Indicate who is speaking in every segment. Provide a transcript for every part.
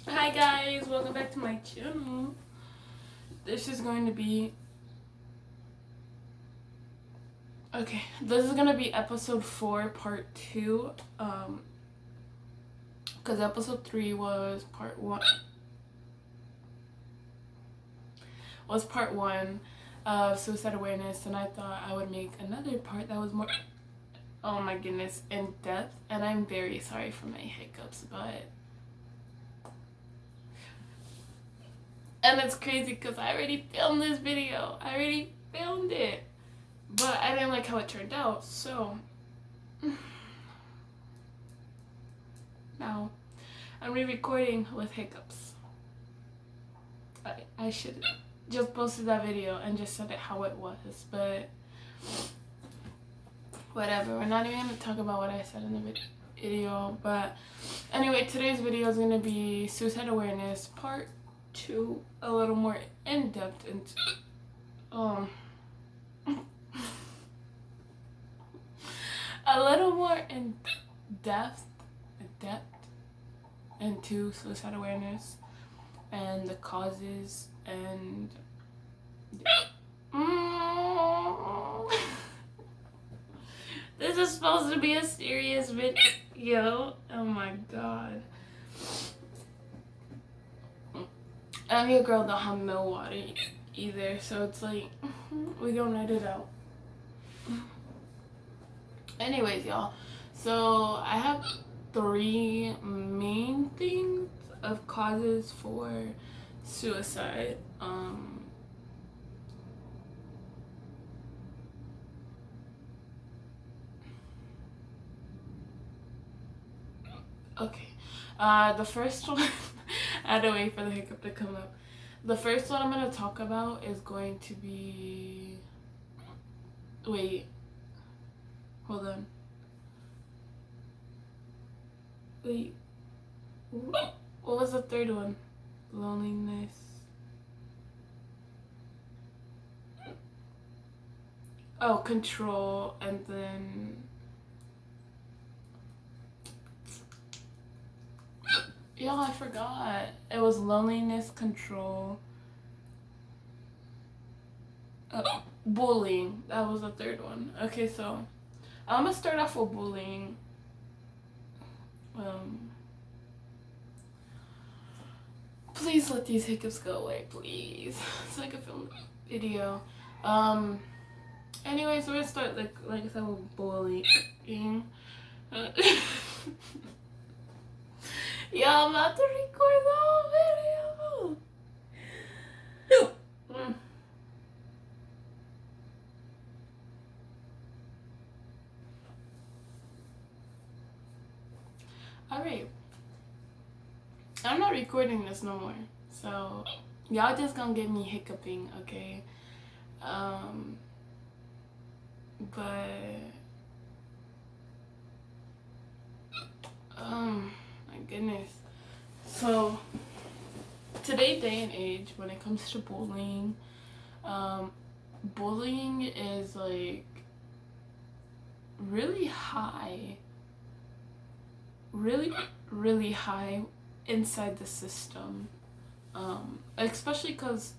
Speaker 1: Hi guys, welcome back to my channel. This is going to be episode 4 part 2 because episode 3 was part 1 of suicide awareness, and I thought I would make another part that was more, oh my goodness, in depth. And I'm very sorry for my hiccups, and it's crazy because I already filmed this video. I already filmed it, but I didn't like how it turned out, so now I'm re-recording with hiccups. I should just posted that video and just said it how it was, but whatever. We're not even going to talk about what I said in the video, but anyway, today's video is going to be suicide awareness part 2, a little more in-depth into a little more in depth into suicide awareness and the causes and this is supposed to be a serious video. Oh my god. And your girl don't have no water either, so it's like we gonna let it out. Anyways, y'all, so I have 3 main things of causes for suicide. Okay, the first one I had to wait for the hiccup to come up. The first one I'm gonna talk about is going to be, wait, hold on. Wait, what was the third one? Loneliness. Oh, control, and then yeah, I forgot. It was loneliness, control, bullying. That was the third one. Okay, so I'm gonna start off with bullying. Please let these hiccups go away, please, so I can film the video. Anyways, we're gonna start like I said with bullying. Yeah, I'm about to record the whole video. Alright. I'm not recording this no more. So y'all just gonna get me hiccuping, okay? My goodness. So today day and age, when it comes to bullying, bullying is like really high, really high inside the system, especially because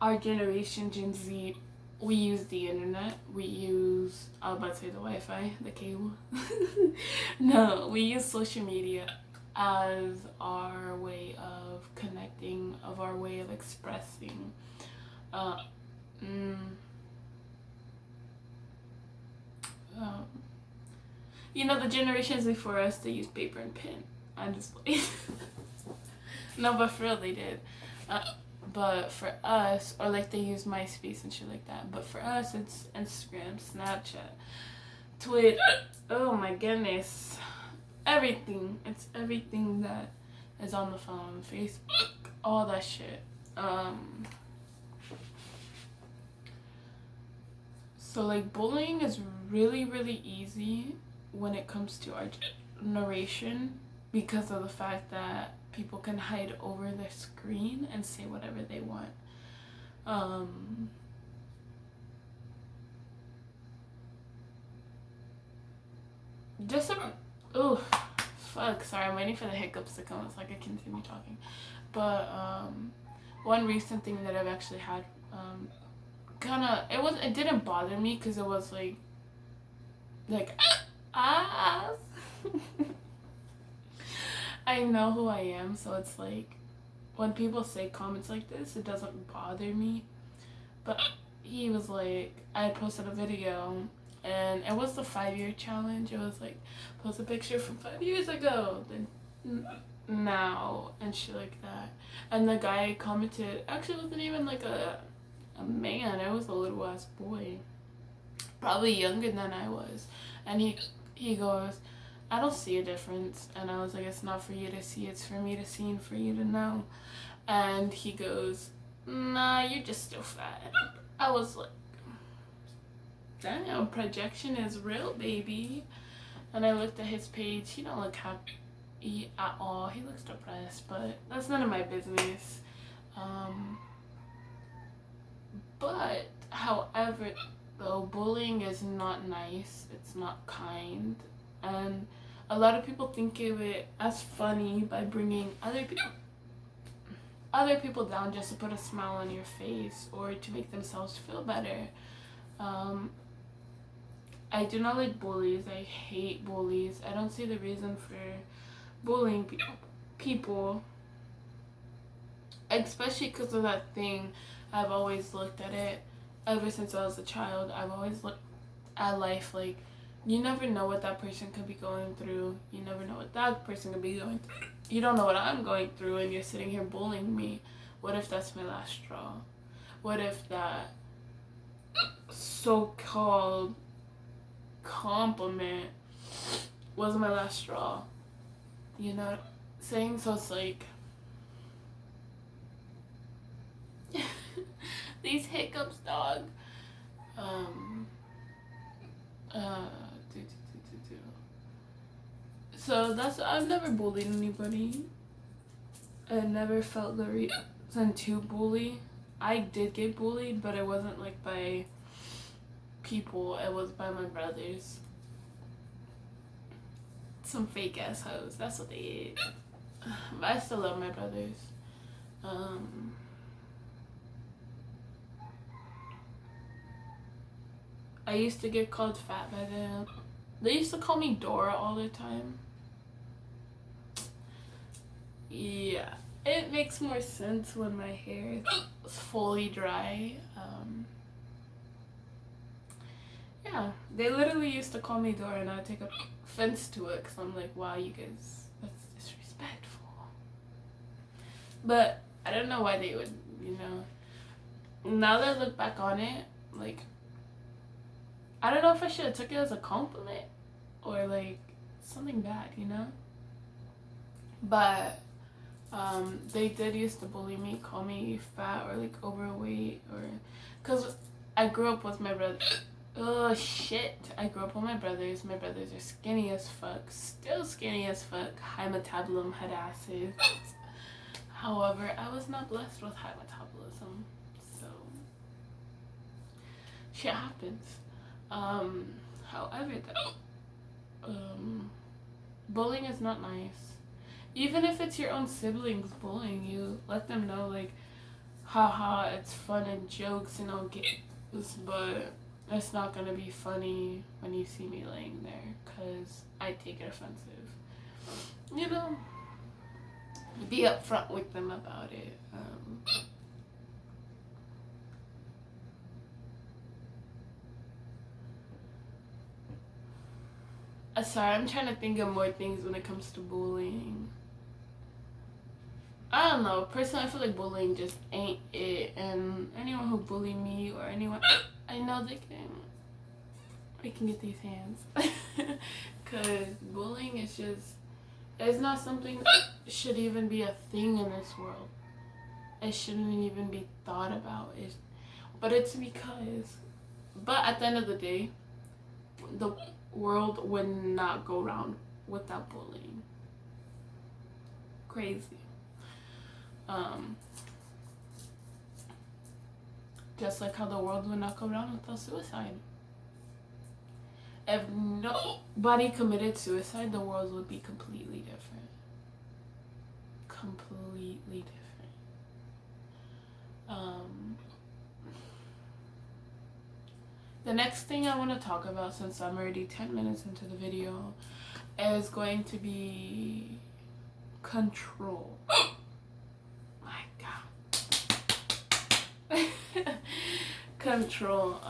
Speaker 1: our generation, Gen Z, we use the internet, we use, I was about to say the Wi-Fi, the cable. No, we use social media as our way of connecting, of our way of expressing. You know, the generations before us, they used paper and pen. I'm just like, no, but for real, they did. But for us, or like they use MySpace and shit like that. But for us, it's Instagram, Snapchat, Twitter. Oh my goodness, everything. It's everything that is on the phone, Facebook, all that shit. So like bullying is really easy when it comes to our generation because of the fact that people can hide over their screen and say whatever they want. fuck, sorry, I'm waiting for the hiccups to come so I can continue talking. But one recent thing that I've actually had, it didn't bother me because it was like ah. I know who I am, so it's like when people say comments like this, it doesn't bother me. But he was like, I had posted a video, and it was the 5-year challenge. It was like, post a picture from 5 years ago, then now, and shit like that. And the guy commented, actually wasn't even like a man, it was a little ass boy, probably younger than I was. And he goes, I don't see a difference. And I was like, it's not for you to see, it's for me to see and for you to know. And he goes, nah, you're just still fat. I was like, damn, projection is real, baby. And I looked at his page. He don't look happy at all. He looks depressed, but that's none of my business. But however, though, bullying is not nice. It's not kind, and a lot of people think of it as funny by bringing other people down just to put a smile on your face or to make themselves feel better. I do not like bullies. I hate bullies. I don't see the reason for bullying people, especially because of that thing. I've always looked at it ever since I was a child. I've always looked at life like, you never know what that person could be going through. You never know what that person could be going through. You don't know what I'm going through, and you're sitting here bullying me. What if that's my last straw? What if that so-called compliment was my last straw? You know what I'm saying? So it's like, these hiccups, dog. So I've never bullied anybody. I never felt the reason to bully. I did get bullied, but it wasn't like by people, it was by my brothers. Some fake ass hoes, that's what they is. But I still love my brothers. I used to get called fat by them. They used to call me Dora all the time. Yeah, it makes more sense when my hair is fully dry. Yeah, they literally used to call me Dora, and I'd take offense to it because I'm like, wow, you guys, that's disrespectful. But I don't know why they would, now that I look back on it, like, I don't know if I should have took it as a compliment or like something bad, But they did used to bully me, call me fat or like overweight, or because I grew up with my brother. Oh shit! I grew up with my brothers. My brothers are skinny as fuck, still skinny as fuck. High metabolism, head asses. However, I was not blessed with high metabolism, so shit happens. However, though, bullying is not nice. Even if it's your own siblings bullying you, let them know, like, haha, it's fun and jokes and all games, but it's not gonna be funny when you see me laying there, because I take it offensive. Be upfront with them about it. Sorry, I'm trying to think of more things when it comes to bullying. I don't know. Personally, I feel like bullying just ain't it. And anyone who bully me or anyone, I know they can get these hands. Because bullying is just, it's not something that should even be a thing in this world. It shouldn't even be thought about. But it's because, but at the end of the day, the world would not go round without bullying. Crazy. Just like how the world would not go round without suicide. If nobody committed suicide, the world would be completely different. Completely different. The next thing I want to talk about, since I'm already 10 minutes into the video, is going to be control. My God. Control.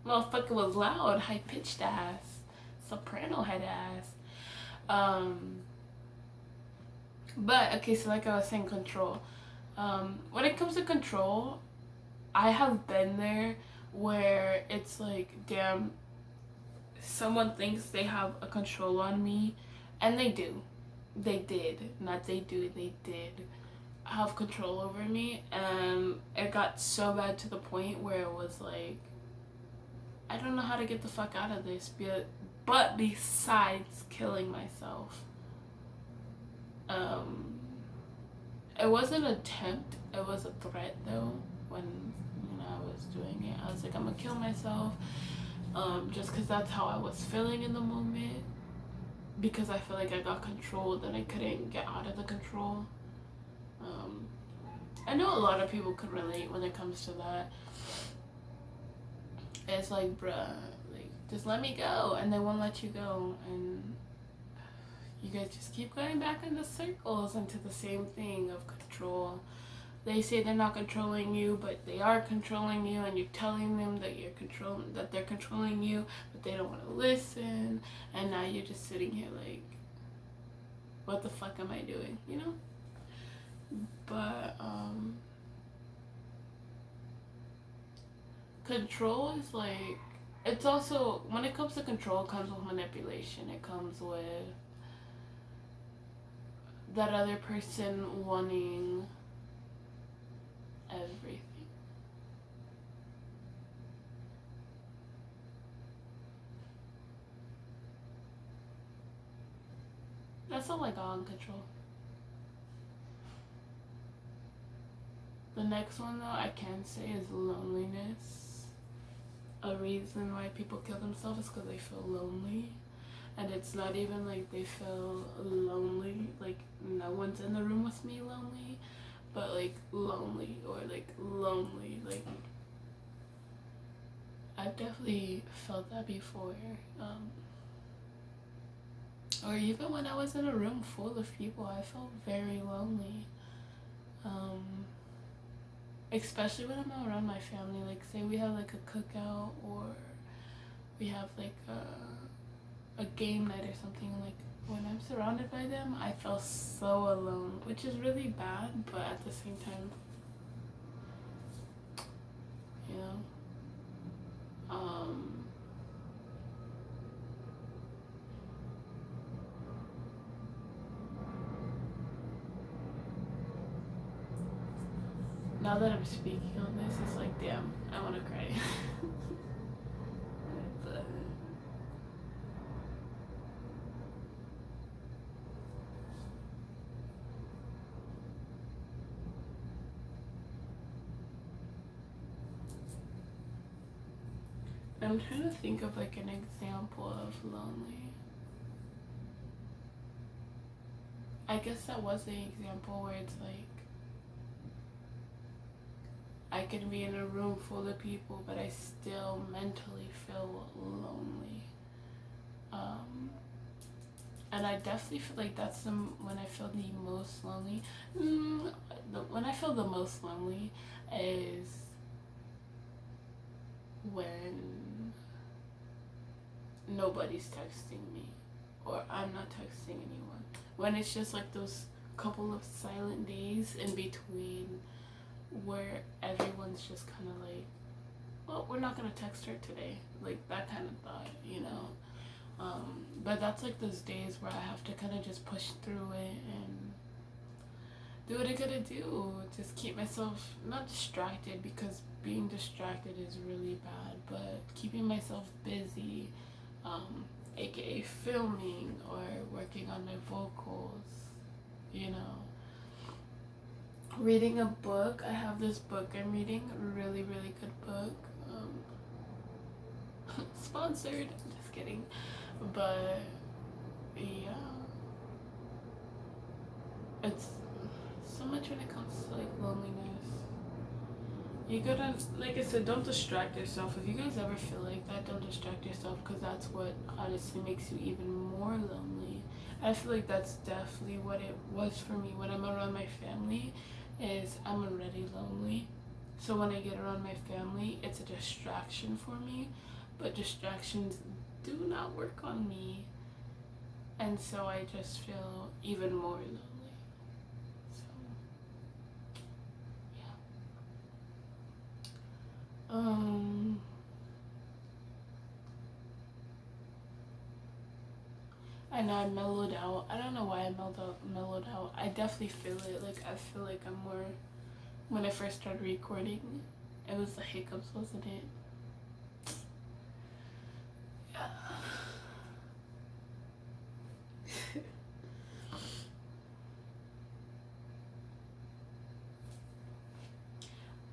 Speaker 1: Motherfucker was loud, high pitched ass, soprano head ass. But okay, so like I was saying, control. When it comes to control, I have been there where it's like, damn, someone thinks they have a control on me, and they do. They did. Not they do, they did have control over me, and it got so bad to the point where it was like, I don't know how to get the fuck out of this, but besides killing myself. It wasn't an attempt, it was a threat though. When I was doing it, I was like, I'm gonna kill myself, just because that's how I was feeling in the moment, because I feel like I got controlled and I couldn't get out of the control. I know a lot of people could relate when it comes to that. It's like, bruh, like, just let me go, and they won't let you go, and you guys just keep going back into circles, into the same thing of control. They say they're not controlling you, but they are controlling you, and you're telling them that they're controlling you, but they don't want to listen, and now you're just sitting here like, what the fuck am I doing, you know? But control is like, it's also, when it comes to control, it comes with manipulation. It comes with that other person wanting everything. That's all I got on control. The next one though, I can say, is loneliness. A reason why people kill themselves is because they feel lonely. And it's not even like they feel lonely, like no one's in the room with me lonely, but like lonely, or like lonely, like I've definitely felt that before. Or even when I was in a room full of people, I felt very lonely. Especially when I'm around my family, like say we have like a cookout, or we have like a game night or something, like when I'm surrounded by them, I feel so alone, which is really bad, but at the same time, you know, now that I'm speaking on this, it's like, damn, I want to cry. But I'm trying to think of like an example of lonely. I guess that was an example where it's like, I can be in a room full of people, but I still mentally feel lonely. And I definitely feel like that's when I feel the most lonely. When I feel the most lonely is when nobody's texting me, or I'm not texting anyone. When it's just like those couple of silent days in between where everyone's just kind of like, well, we're not gonna text her today, like that kind of thought, you know. But that's like those days where I have to kind of just push through it and do what I gotta do, just keep myself not distracted, because being distracted is really bad, but keeping myself busy, aka filming or working on my vocals, you know. Reading a book. I have this book I'm reading, a really, really good book. Sponsored, just kidding. But yeah, it's so much when it comes to like loneliness. You gotta, like I said, don't distract yourself. If you guys ever feel like that, don't distract yourself, because that's what honestly makes you even more lonely. I feel like that's definitely what it was for me when I'm around my family, is I'm already lonely. So when I get around my family, it's a distraction for me, but distractions do not work on me, and so I just feel even more lonely. So I know I mellowed out. I don't know why I mellowed out. I definitely feel it. Like, I feel like I'm more, when I first started recording, it was the hiccups, wasn't it? Yeah.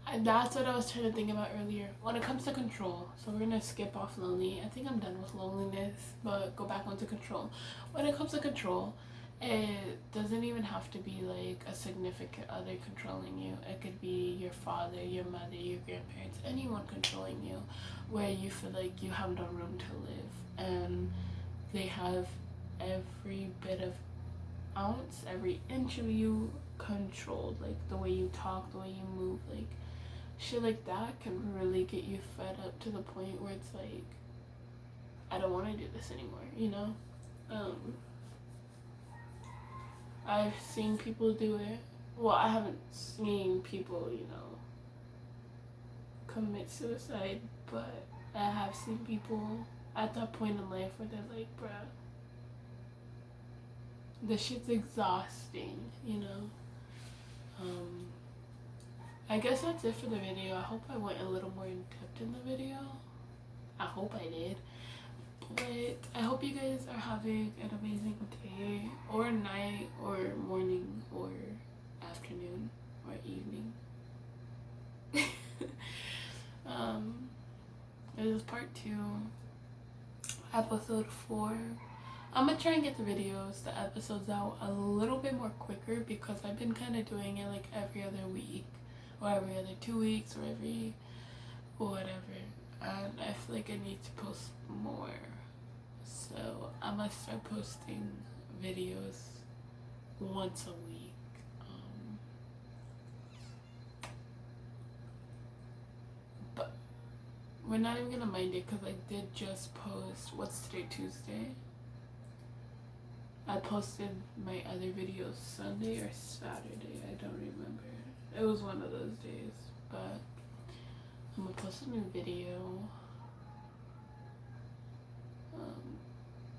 Speaker 1: And that's what I was trying to think about earlier. When it comes to control, so we're gonna skip off lonely. I think I'm done with loneliness, but go back onto control. When it comes to control, it doesn't even have to be like a significant other controlling you. It could be your father, your mother, your grandparents, anyone controlling you, where you feel like you have no room to live, and they have every bit of ounce, every inch of you controlled. Like the way you talk, the way you move, like shit like that can really get you fed up to the point where it's like, I don't want to do this anymore, you know? I've seen people do it. Well, I haven't seen people, you know, commit suicide, but I have seen people at that point in life where they're like, bruh, this shit's exhausting, you know? I guess that's it for the video. I hope I went a little more in depth in the video. I hope I did. But I hope you guys are having an amazing day, or night, or morning, or afternoon, or evening. This is part 2, episode 4. I'm gonna try and get the episodes out a little bit more quicker, because I've been kind of doing it like every other week, or every other 2 weeks, or every whatever, and I feel like I need to post more, so I'm gonna start posting videos once a week. But we're not even gonna mind it, because I did just post, what's today, Tuesday? I posted my other videos Sunday or Saturday, I don't remember. It was one of those days, but I'm gonna post a new video.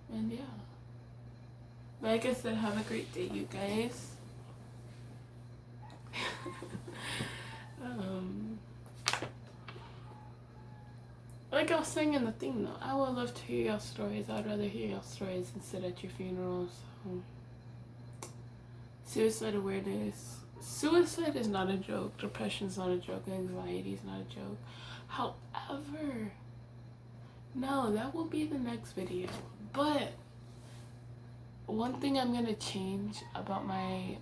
Speaker 1: And yeah. Like I said, have a great day, you guys. Like I was saying in the thing though, I would love to hear y'all stories. I'd rather hear y'all stories than sit at your funerals. Suicide awareness. Suicide is not a joke. Depression is not a joke. Anxiety is not a joke. However, no, that will be the next video. But one thing I'm gonna change about my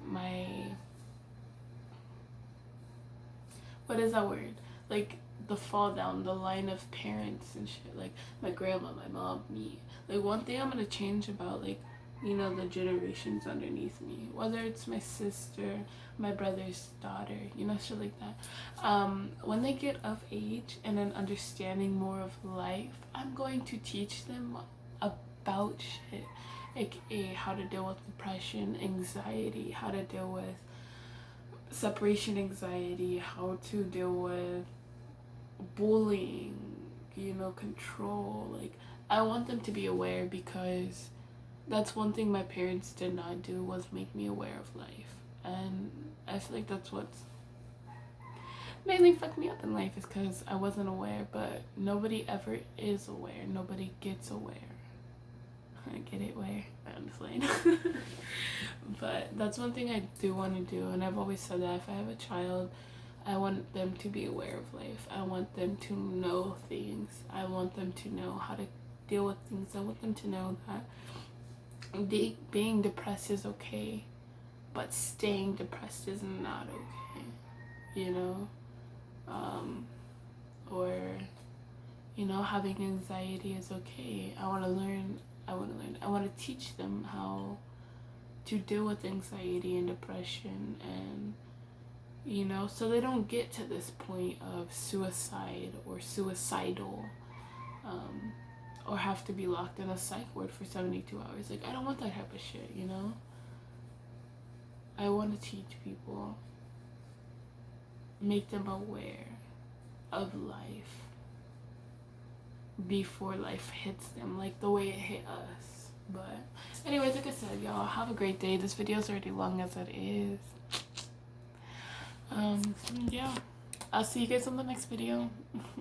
Speaker 1: what is that word? Like the fall down, the line of parents and shit. Like my grandma, my mom, me. Like one thing I'm gonna change about, like, you know, the generations underneath me, whether it's my sister, my brother's daughter, you know, shit like that. When they get of age and an understanding more of life, I'm going to teach them about shit, aka how to deal with depression, anxiety, how to deal with separation anxiety, how to deal with bullying, you know, control. Like, I want them to be aware, because that's one thing my parents did not do, was make me aware of life. And I feel like that's what's mainly fucked me up in life, is because I wasn't aware. But nobody ever is aware. Nobody gets aware. get it where I'm just playing. But that's one thing I do want to do, and I've always said that if I have a child, I want them to be aware of life. I want them to know things. I want them to know how to deal with things. I want them to know that being depressed is okay, but staying depressed is not okay, you know? Or, you know, having anxiety is okay. I want to teach them how to deal with anxiety and depression, and, you know, so they don't get to this point of suicide or suicidal, or have to be locked in a psych ward for 72 hours. Like, I don't want that type of shit, you know? I want to teach people, make them aware of life before life hits them, like the way it hit us. But anyways, like I said, y'all, have a great day. This video is already long as it is. Yeah, I'll see you guys on the next video.